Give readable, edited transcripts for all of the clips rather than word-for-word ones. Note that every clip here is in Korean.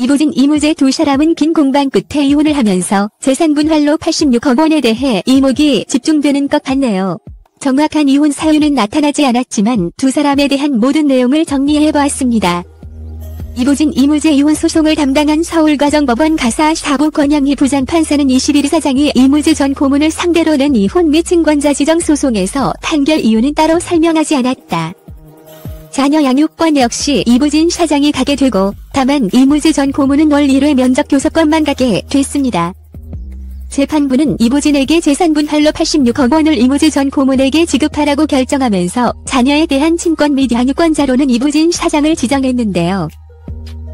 이보진 이무재 두 사람은 긴 공방 끝에 이혼을 하면서 재산 분할로 86억 원에 대해 이목이 집중되는 것 같네요. 정확한 이혼 사유는 나타나지 않았지만 두 사람에 대한 모든 내용을 정리해보았습니다. 이보진 이무재 이혼 소송을 담당한 서울가정법원 가사 4부 권양희 부장판사는 21일 사장이 이무재 전 고문을 상대로 낸 이혼 및 증권자 지정 소송에서 판결 이유는 따로 설명하지 않았다. 자녀 양육권 역시 이보진 사장이 가게 되고 다만 이무재 전 고문은 월 1회 면접 교섭권만 가게 됐습니다. 재판부는 이보진에게 재산 분할로 86억 원을 이무재 전 고문에게 지급하라고 결정하면서 자녀에 대한 친권 및 양육권자로는 이보진 사장을 지정했는데요.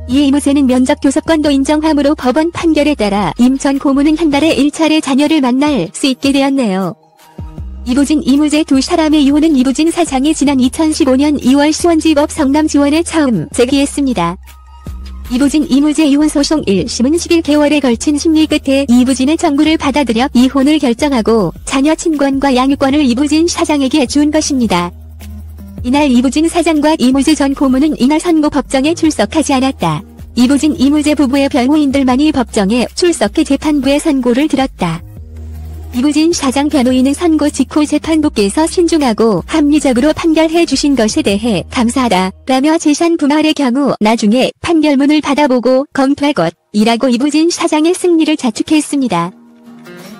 이에 이무재는 면접 교섭권도 인정하므로 법원 판결에 따라 임 전 고문은 한 달에 1차례 자녀를 만날 수 있게 되었네요. 이보진 이무재 두 사람의 이혼은 이보진 사장이 지난 2015년 2월 수원지법 성남지원에 처음 제기했습니다. 이보진 이무재 이혼 소송 1심은 11개월에 걸친 심리 끝에 이보진의 청구를 받아들여 이혼을 결정하고 자녀 친권과 양육권을 이보진 사장에게 준 것입니다. 이날 이보진 사장과 이무재 전 고문은 이날 선고 법정에 출석하지 않았다. 이보진 이무재 부부의 변호인들만이 법정에 출석해 재판부의 선고를 들었다. 이보진 사장 변호인은 선고 직후 재판부께서 신중하고 합리적으로 판결해 주신 것에 대해 감사하다 라며 재산 분할의 경우 나중에 판결문을 받아보고 검토할 것이라고 이보진 사장의 승리를 자축했습니다.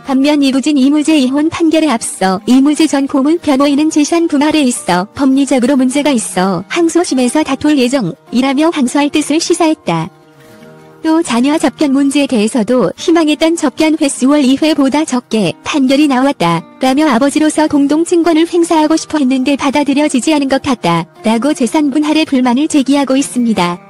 반면 이보진 이무재 이혼 판결에 앞서 이무재 전 고문 변호인은 재산 분할에 있어 법리적으로 문제가 있어 항소심에서 다툴 예정이라며 항소할 뜻을 시사했다. 또 자녀 접견 문제에 대해서도 희망했던 접견 횟수 월 2회보다 적게 판결이 나왔다 라며 아버지로서 공동 친권을 행사하고 싶어 했는데 받아들여지지 않은 것 같다 라고 재산 분할에 불만을 제기하고 있습니다.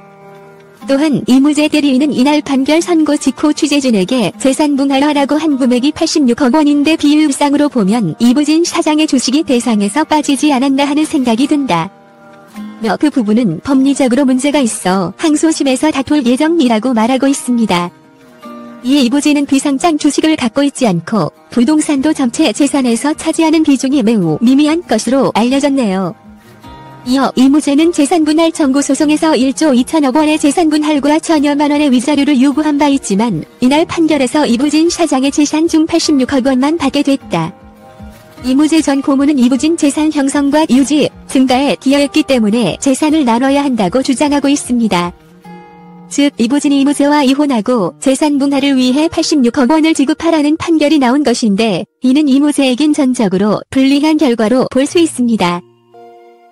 또한 이무재 대리인은 이날 판결 선고 직후 취재진에게 재산 분할하라고 한 금액이 86억 원인데 비율상으로 보면 이보진 사장의 주식이 대상에서 빠지지 않았나 하는 생각이 든다. 그 부분은 법리적으로 문제가 있어 항소심에서 다툴 예정이라고 말하고 있습니다. 이에 이보진은 비상장 주식을 갖고 있지 않고 부동산도 전체 재산에서 차지하는 비중이 매우 미미한 것으로 알려졌네요. 이어 이무재는 재산분할 청구 소송에서 1조 2천억 원의 재산분할과 천여만 원의 위자료를 요구한 바 있지만 이날 판결에서 이보진 사장의 재산 중 86억 원만 받게 됐다. 이무재 전 고문은 이보진 재산 형성과 유지, 증가에 기여했기 때문에 재산을 나눠야 한다고 주장하고 있습니다. 즉 이보진이 이무재와 이혼하고 재산 분할을 위해 86억 원을 지급하라는 판결이 나온 것인데 이는 이무재에겐 전적으로 불리한 결과로 볼 수 있습니다.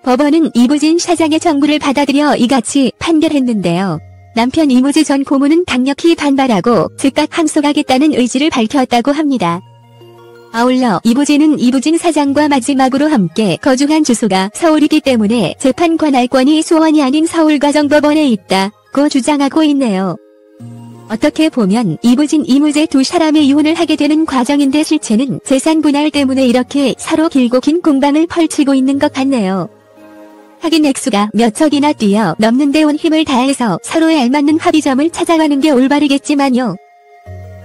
법원은 이보진 사장의 청구를 받아들여 이같이 판결했는데요. 남편 이무재 전 고문은 강력히 반발하고 즉각 항소하겠다는 의지를 밝혔다고 합니다. 아울러 이보진은 이보진 사장과 마지막으로 함께 거주한 주소가 서울이기 때문에 재판 관할권이 수원이 아닌 서울가정법원에 있다고 주장하고 있네요. 어떻게 보면 이보진 이무재 두 사람의 이혼을 하게 되는 과정인데 실체는 재산 분할 때문에 이렇게 서로 길고 긴 공방을 펼치고 있는 것 같네요. 하긴 액수가 몇 척이나 뛰어 넘는데 온 힘을 다해서 서로에 알맞는 합의점을 찾아가는 게 올바르겠지만요.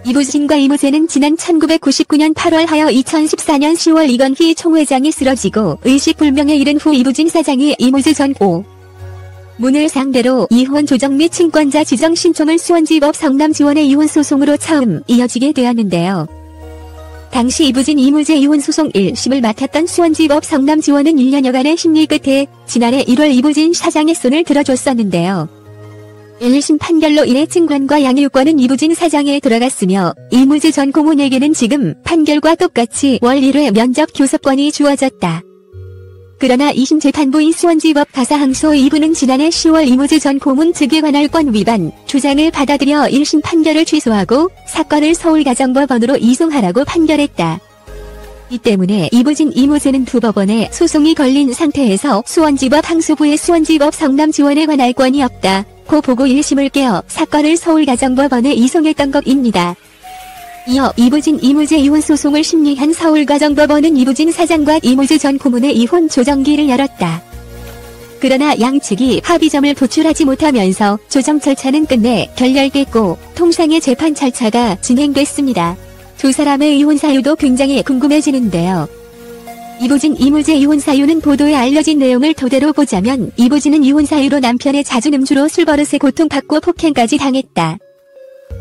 이보진과 이무재는 지난 1999년 8월 하여 2014년 10월 이건희 총회장이 쓰러지고 의식불명에 이른 후 이보진 사장이 이무재 전 고문을 상대로 이혼 조정 및 친권자 지정 신청을 수원지법 성남지원의 이혼 소송으로 처음 이어지게 되었는데요. 당시 이보진 이무재 이혼 소송 1심을 맡았던 수원지법 성남지원은 1년여간의 심리 끝에 지난해 1월 이보진 사장의 손을 들어줬었는데요. 1심 판결로 인해 친권과 양육권은 이보진 사장에 들어갔으며 이무재 전 고문에게는 지금 판결과 똑같이 월 1회 면접 교섭권이 주어졌다. 그러나 2심 재판부인 수원지법 가사항소 2부는 지난해 10월 이무재 전 고문 측의 관할권 위반 주장을 받아들여 1심 판결을 취소하고 사건을 서울가정법원으로 이송하라고 판결했다. 이 때문에 이보진 이무재는 두 법원에 소송이 걸린 상태에서 수원지법 항소부의 수원지법 성남지원에 관할권이 없다고 보고 1심을 깨어 사건을 서울가정법원에 이송했던 것입니다. 이어 이보진 이무재 이혼 소송을 심리한 서울가정법원은 이보진 사장과 이무재 전 고문의 이혼 조정기를 열었다. 그러나 양측이 합의점을 도출하지 못하면서 조정 절차는 끝내 결렬됐고 통상의 재판 절차가 진행됐습니다. 두 사람의 이혼 사유도 굉장히 궁금해지는데요. 이보진 이무재 이혼 사유는 보도에 알려진 내용을 토대로 보자면 이보진은 이혼 사유로 남편의 잦은 음주로 술버릇에 고통받고 폭행까지 당했다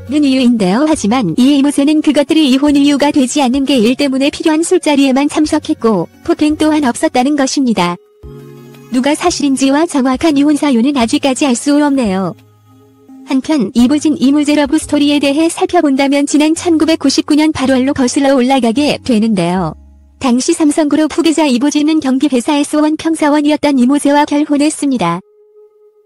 는 이유인데요. 하지만 이에 이무재는 그것들이 이혼 이유가 되지 않는 게 일 때문에 필요한 술자리에만 참석했고 폭행 또한 없었다는 것입니다. 누가 사실인지와 정확한 이혼 사유는 아직까지 알 수 없네요. 한편 이보진 이무재 러브 스토리에 대해 살펴본다면 지난 1999년 8월로 거슬러 올라가게 되는데요. 당시 삼성그룹 후계자 이보진은 경기 회사의 수원 평사원이었던 이무재와 결혼했습니다.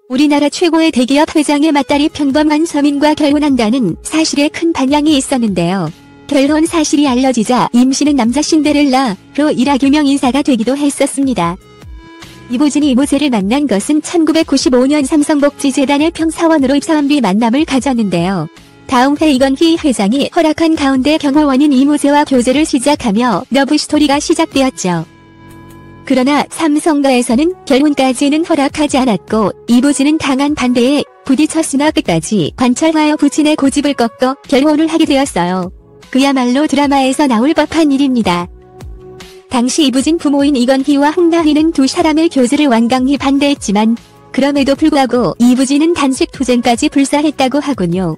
우리나라 최고의 대기업 회장의 맏딸이 평범한 서민과 결혼한다는 사실에 큰 반향이 있었는데요. 결혼 사실이 알려지자 임씨는 남자 신데렐라로 일학 유명 인사가 되기도 했었습니다. 이보진이 이무재를 만난 것은 1995년 삼성복지재단의 평사원으로 입사한 뒤 만남을 가졌는데요. 다음 해 이건희 회장이 허락한 가운데 경호원인 이무재와 교제를 시작하며 러브스토리가 시작되었죠. 그러나 삼성가에서는 결혼까지는 허락하지 않았고 이보진은 강한 반대에 부딪혔으나 끝까지 관철하여 부친의 고집을 꺾어 결혼을 하게 되었어요. 그야말로 드라마에서 나올 법한 일입니다. 당시 이보진 부모인 이건희와 홍나희는 두 사람의 교제를 완강히 반대했지만 그럼에도 불구하고 이보진은 단식 투쟁까지 불사했다고 하군요.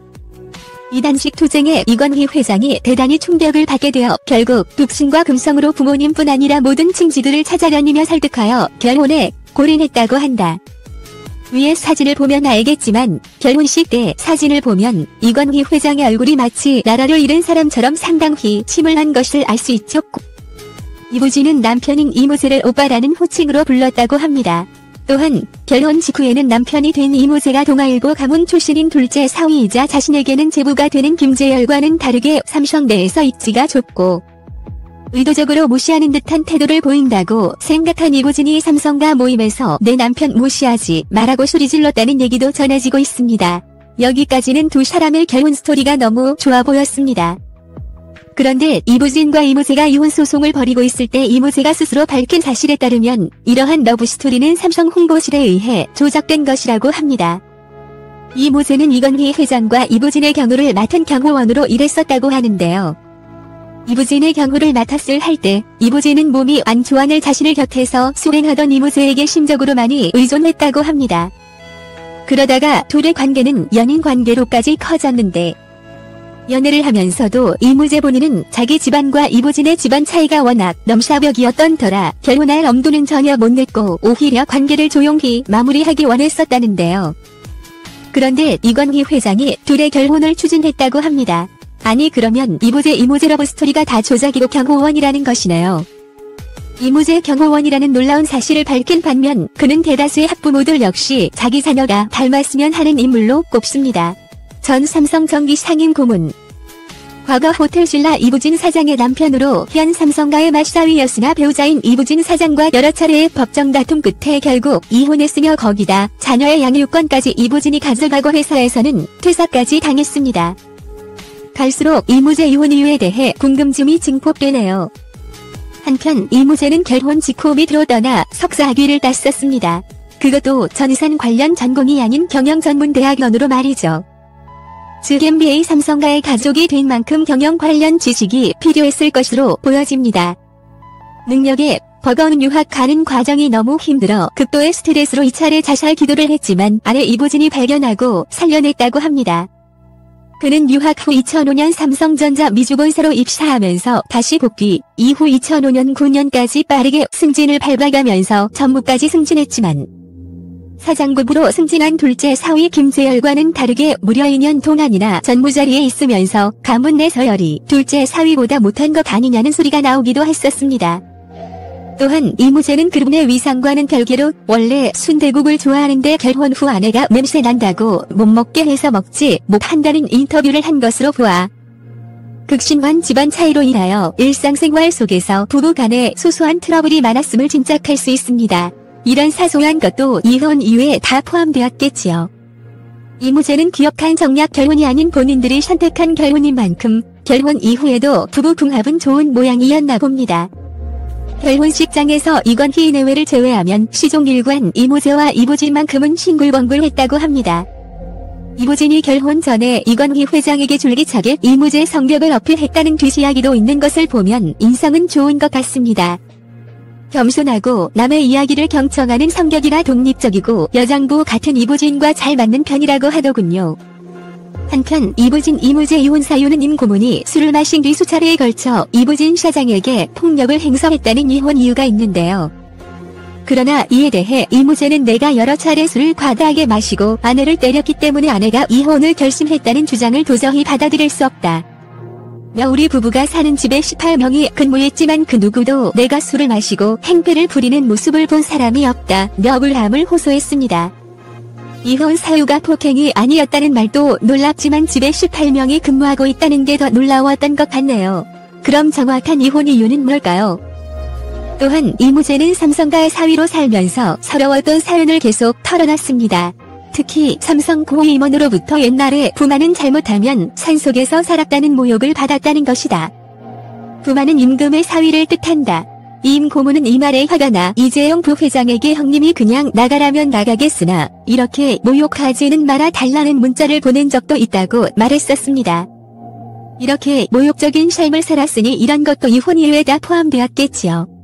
이 단식 투쟁에 이건희 회장이 대단히 충격을 받게 되어 결국 독신과 금성으로 부모님뿐 아니라 모든 친지들을 찾아다니며 설득하여 결혼에 골인했다고 한다. 위에 사진을 보면 알겠지만 결혼식 때 사진을 보면 이건희 회장의 얼굴이 마치 나라를 잃은 사람처럼 상당히 침울한 것을 알 수 있죠. 이보진은 남편인 이무재를 오빠라는 호칭으로 불렀다고 합니다. 또한 결혼 직후에는 남편이 된 이무재가 동아일보 가문 출신인 둘째 사위이자 자신에게는 제부가 되는 김재열과는 다르게 삼성 내에서 입지가 좁고 의도적으로 무시하는 듯한 태도를 보인다고 생각한 이보진이 삼성가 모임에서 내 남편 무시하지 말라고 소리질렀다는 얘기도 전해지고 있습니다. 여기까지는 두 사람의 결혼 스토리가 너무 좋아 보였습니다. 그런데 이보진과 이무재가 이혼 소송을 벌이고 있을 때 이무재가 스스로 밝힌 사실에 따르면 이러한 러브스토리는 삼성 홍보실에 의해 조작된 것이라고 합니다. 이무재는 이건희 회장과 이보진의 경호를 맡은 경호원으로 일했었다고 하는데요. 이보진의 경호를 맡았을 할 때 이보진은 몸이 안 좋아 늘 자신을 곁에서 수행하던 이무재에게 심적으로 많이 의존했다고 합니다. 그러다가 둘의 관계는 연인 관계로까지 커졌는데 연애를 하면서도 이무재 본인은 자기 집안과 이보진의 집안 차이가 워낙 넘사벽이었던 터라 결혼할 엄두는 전혀 못 냈고 오히려 관계를 조용히 마무리하기 원했었다는데요. 그런데 이건희 회장이 둘의 결혼을 추진했다고 합니다. 아니 그러면 이무재 러브스토리가 다 조작이고 경호원이라는 것이네요. 이무재 경호원이라는 놀라운 사실을 밝힌 반면 그는 대다수의 학부모들 역시 자기 자녀가 닮았으면 하는 인물로 꼽습니다. 전 삼성전기 상임 고문. 과거 호텔신라 이보진 사장의 남편으로 현 삼성가의 맞사위였으나 배우자인 이보진 사장과 여러 차례의 법정 다툼 끝에 결국 이혼했으며 거기다 자녀의 양육권까지 이보진이 가져가고 회사에서는 퇴사까지 당했습니다. 갈수록 이무재 이혼 이유에 대해 궁금증이 증폭되네요. 한편 이무재는 결혼 직후 밑으로 떠나 석사 학위를 땄었습니다. 그것도 전산 관련 전공이 아닌 경영전문대학원으로 말이죠. 즉 MBA 삼성가의 가족이 된 만큼 경영 관련 지식이 필요했을 것으로 보여집니다. 능력에 버거운 유학 가는 과정이 너무 힘들어 극도의 스트레스로 2차례 자살 기도를 했지만 아내 이보진이 발견하고 살려냈다고 합니다. 그는 유학 후 2005년 삼성전자 미주본사로 입사하면서 다시 복귀, 이후 2005년 9년까지 빠르게 승진을 밟아가면서 전무까지 승진했지만 사장급으로 승진한 둘째 사위 김재열과는 다르게 무려 2년 동안이나 전무자리에 있으면서 가문 내 서열이 둘째 사위보다 못한 것 아니냐는 소리가 나오기도 했었습니다. 또한 이무재는 그분의 위상과는 별개로 원래 순대국을 좋아하는데 결혼 후 아내가 냄새 난다고 못 먹게 해서 먹지 못한다는 인터뷰를 한 것으로 보아 극심한 집안 차이로 인하여 일상생활 속에서 부부 간에 소소한 트러블이 많았음을 짐작할 수 있습니다. 이런 사소한 것도 이혼 이유에 다 포함되었겠지요. 이무재는 기억한 정략 결혼이 아닌 본인들이 선택한 결혼인 만큼 결혼 이후에도 부부 궁합은 좋은 모양이었나 봅니다. 결혼식장에서 이건희 내외를 제외하면 시종일관 이무재와 이보진만큼은 싱글벙글했다고 합니다. 이보진이 결혼 전에 이건희 회장에게 줄기차게 이무재 성격을 어필했다는 뒷이야기도 있는 것을 보면 인성은 좋은 것 같습니다. 겸손하고 남의 이야기를 경청하는 성격이라 독립적이고 여장부 같은 이보진과 잘 맞는 편이라고 하더군요. 한편 이보진 이무재 이혼 사유는 임 고문이 술을 마신 뒤 수차례에 걸쳐 이보진 사장에게 폭력을 행사했다는 이혼 이유가 있는데요. 그러나 이에 대해 이무재는 내가 여러 차례 술을 과다하게 마시고 아내를 때렸기 때문에 아내가 이혼을 결심했다는 주장을 도저히 받아들일 수 없다. 우리 부부가 사는 집에 18명이 근무했지만 그 누구도 내가 술을 마시고 행패를 부리는 모습을 본 사람이 없다. 억울함을 호소했습니다. 이혼 사유가 폭행이 아니었다는 말도 놀랍지만 집에 18명이 근무하고 있다는 게 더 놀라웠던 것 같네요. 그럼 정확한 이혼 이유는 뭘까요? 또한 이무재는 삼성과 사위로 살면서 서러웠던 사연을 계속 털어놨습니다. 특히 삼성 고임원으로부터 옛날에 부마는 잘못하면 산속에서 살았다는 모욕을 받았다는 것이다. 부마는 임금의 사위를 뜻한다. 임 고문은 이 말에 화가 나 이재용 부회장에게 형님이 그냥 나가라면 나가겠으나 이렇게 모욕하지는 말아 달라는 문자를 보낸 적도 있다고 말했었습니다. 이렇게 모욕적인 삶을 살았으니 이런 것도 이혼 이유에 다 포함되었겠지요.